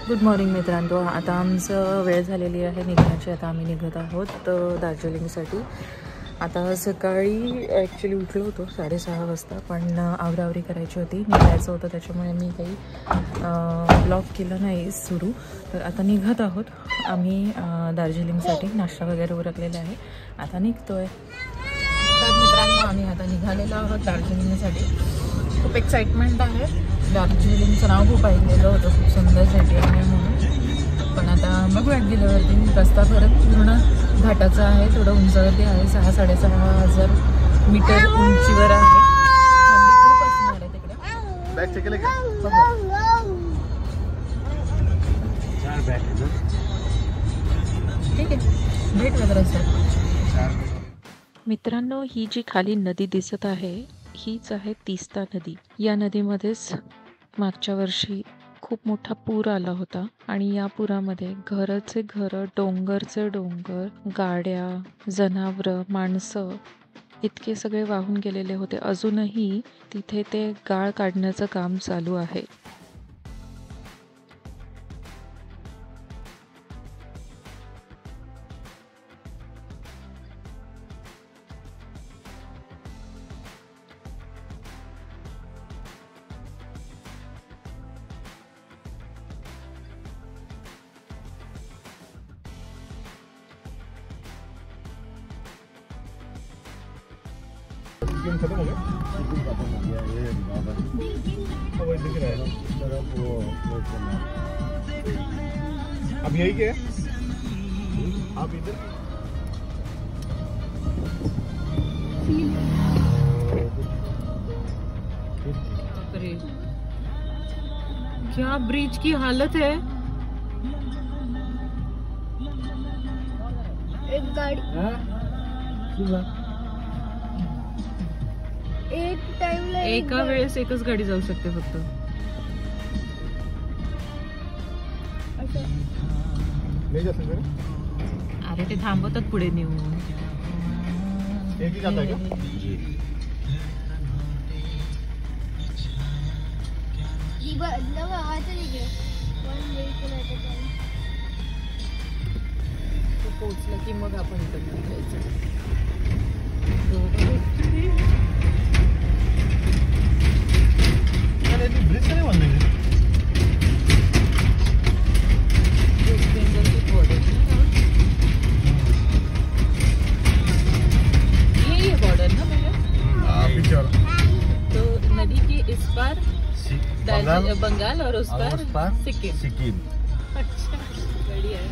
Good morning मित्रांनो. आता आमचं वेळ झालेली आहे निघण्याची. आता आम्ही निघत आहोत दार्जिलिंगसाठी. आता सकाळी ॲक्च्युली उठलो होतो 6:30 वाजता, पण आवरावरी करायची होती, निघायचं होतं, त्याच्यामुळे मी काही ब्लॉग केलं नाही सुरू. तर आता निघत आहोत आम्ही दार्जिलिंगसाठी. नाश्ता वगैरे उरकलेला आहे, आता निघतो आहे. तर मित्रांनो आम्ही आता निघालेलो आहोत दार्जिलिंगसाठी. खूप एक्साइटमेंट आहे. दार्जिलिंगचं नाव खूप ऐकलेलं होतं, खूप सुंदर सिटी आहे म्हणून. पण आता बघूयात गेल्यावरती. रस्ता परत पूर्ण घाटाचा आहे, थोडं उंचावरती आहे. 6-6.5 मीटर उंचीवर आहे. थंडी खूप असणार आहे तिकडे. ठीक आहे, भेट रस्त्यात. मित्रांनो, ही जी खाली नदी दिसत आहे हीच आहे तीस्ता नदी. या नदीमध्येच मागच्या वर्षी खूप मोठा पूर आला होता आणि या पुरामध्ये घरचे घर, डोंगरचे डोंगर, गाड्या, जनावरं, माणसं इतके सगळे वाहून गेलेले होते. अजूनही तिथे ते गाळ काढण्याचं काम चालू आहे. खत्म हो गया? खत्म हो गया, ये वो दिख रहा है तरफ वो अब यही क्या है? आप इधर क्या ब्रिज की हालत है. एक गाड़ी एक टाइमला एका वेळेस एकच गाडी जाऊ शकते फक्त. नहीं जा सकते? अरे ते थांबवतात पुढे नेऊन. एक ही जाता है क्या? जी. पोहोचलं की मग आपण इकडे निघायचं. ब्रिज का नहीं बनने में यही है बॉर्डर ना भैया. तो नदी के इस पार बंगाल और उस पार सिक्किम. अच्छा, बढ़िया है.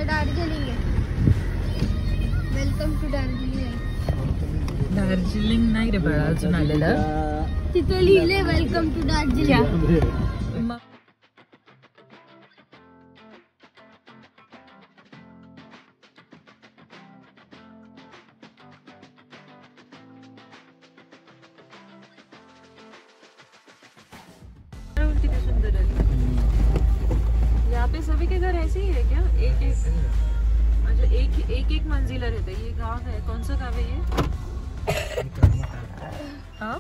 दार्जिलिंग है. Welcome to Darjeeling. दार्जिलिंग नाही रे बाळा अजून आलेलं. तिथं लिहिले वेलकम टू दार्जिलिंग. किती सुंदर है. यहाँ पे सभी के घर ऐसे ही है क्या? एक अच्छा एक मंजिला रहता है. ये गांव है, कौन सा गांव है ये? हाँ?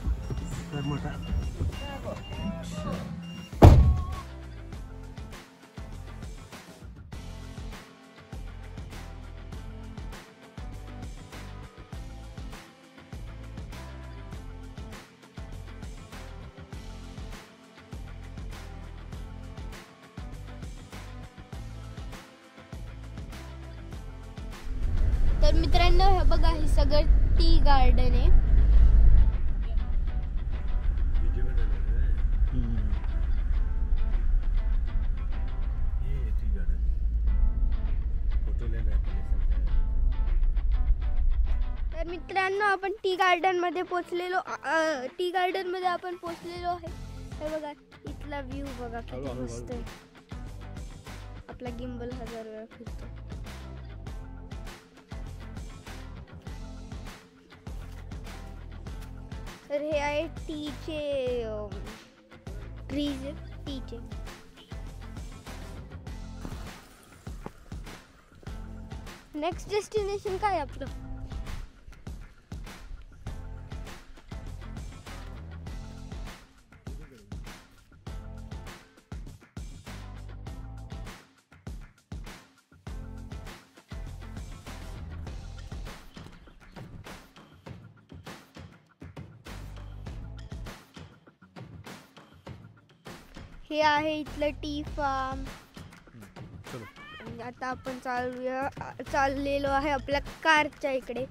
तर मित्रांनो हे बघा, हे सगळं टी गार्डन आहे. तर मित्रांनो आपण टी गार्डन मध्ये पोहोचलेलो आहे. हे बघा इथला व्ह्यू बघा किती मस्त आहे. आपला गिम्बल 1000 वेळा फिरतो. तर हे आहे टीचे ट्रीज, टीचे. नेक्स्ट डेस्टिनेशन काय आपलं? हे आहे इथलं टी फार्म. चलो. आणि आता आपण चाललेलो आहे आपल्या कारच्या इकडे.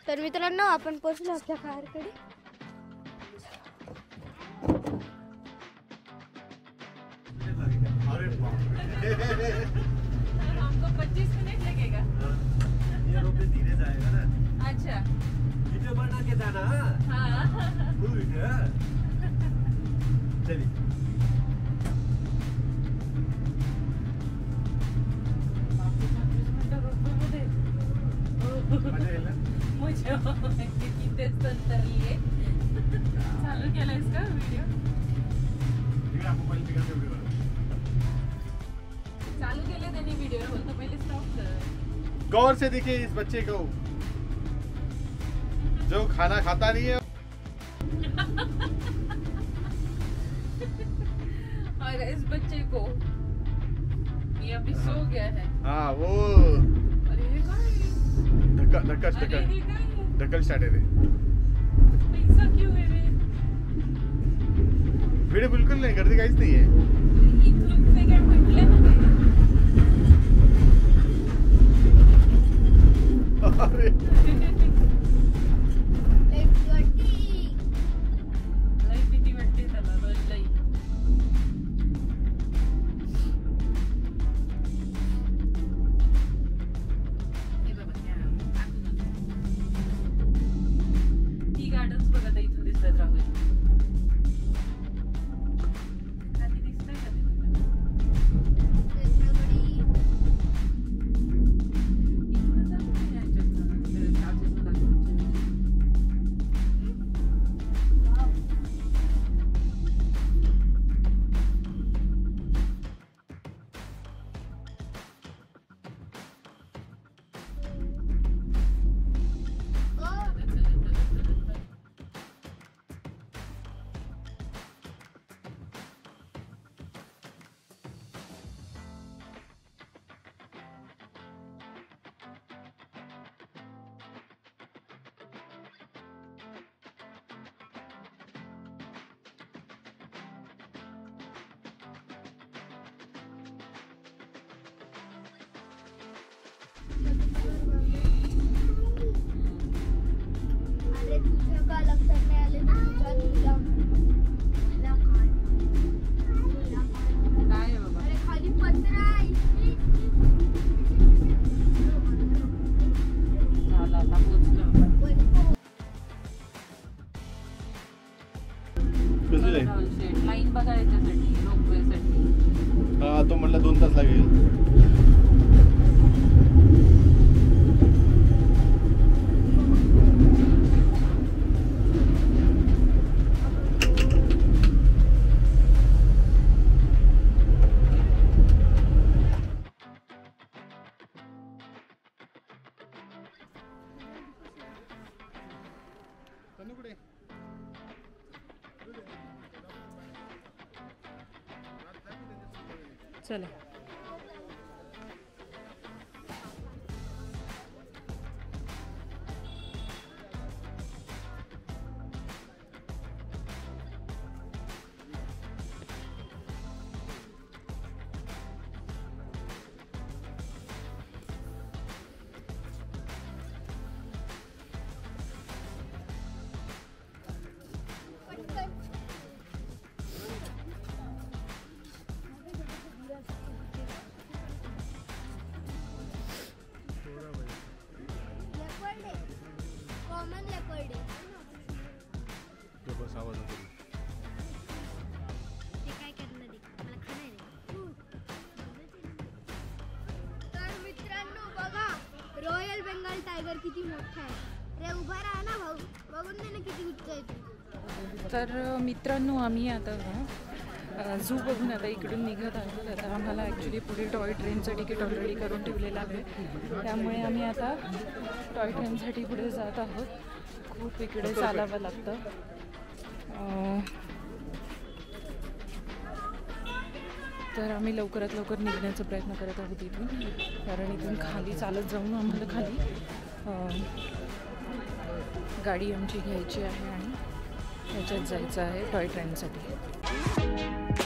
तर मित्रांनो आपण पोहोचलो आपल्या कारकडे. हमको 25 मिनट लगेगा. ये रोड पे धीरे जाएगा ना. अच्छा. वीडियो बना के जाना. हाँ. चलिए. मुझे संतरलीये. चालू केलायस का व्हिडिओ? चालू केले त्यांनी व्हिडिओ. बोलतो पहिले स्टॉप कर. गौर से देखिए इस बच्चे को जो खाना खाता नहीं है. और इस बच्चे को ये अभी सो गया है. हाँ वो अरे ये काय है? धक्का अरे ये काय है? ढकल स्टार्ट है रे. पैसा क्यों है रे? वीडियो बिल्कुल नहीं गर्दी काहीच नाही आहे. इथून सेकंड म्हटले ना ते. अरे लई भीती वाटते त्याला. रोज लई. हे बाबा टी गार्डन्स बघा आता इथून दिसतात. राहुल खाली दिसतंय का ते तुला? इथूनच आपण ते याच्यात चार्जेस दाखवतो. अरे तुझ्या का लक्षात नाही आले? तुझ्या काय आहे बाबा? अरे खाली पत्रा आहे. झालं आता पोहोचलो. कसं जाईल? लाईन बघा याच्यासाठी, रोपवेसाठी. हा तो म्हटला 2 तास लागेल. चला. टायगर किती मोठा आहे रे. उभा राहा ना भाऊ. बघून दे ना किती उंच आहे तू. तर मित्रांनो आम्ही आता झू बघून आता इकडून निघत आहोत. आता आम्हाला ॲक्च्युली पुढे टॉय ट्रेनचं तिकीट ऑलरेडी करून ठेवलेलं आहे. त्यामुळे आम्ही आता टॉय ट्रेनसाठी पुढे जात आहोत. खूप इकडे चालावं लागतं. तर आम्ही लवकरात लवकर निघण्याचा प्रयत्न करत आहोत इथून, कारण इथून खाली चालत जाऊन आम्हाला खाली गाडी आमची घ्यायची आहे आणि त्याच्यात जायचं आहे टॉय ट्रेनसाठी.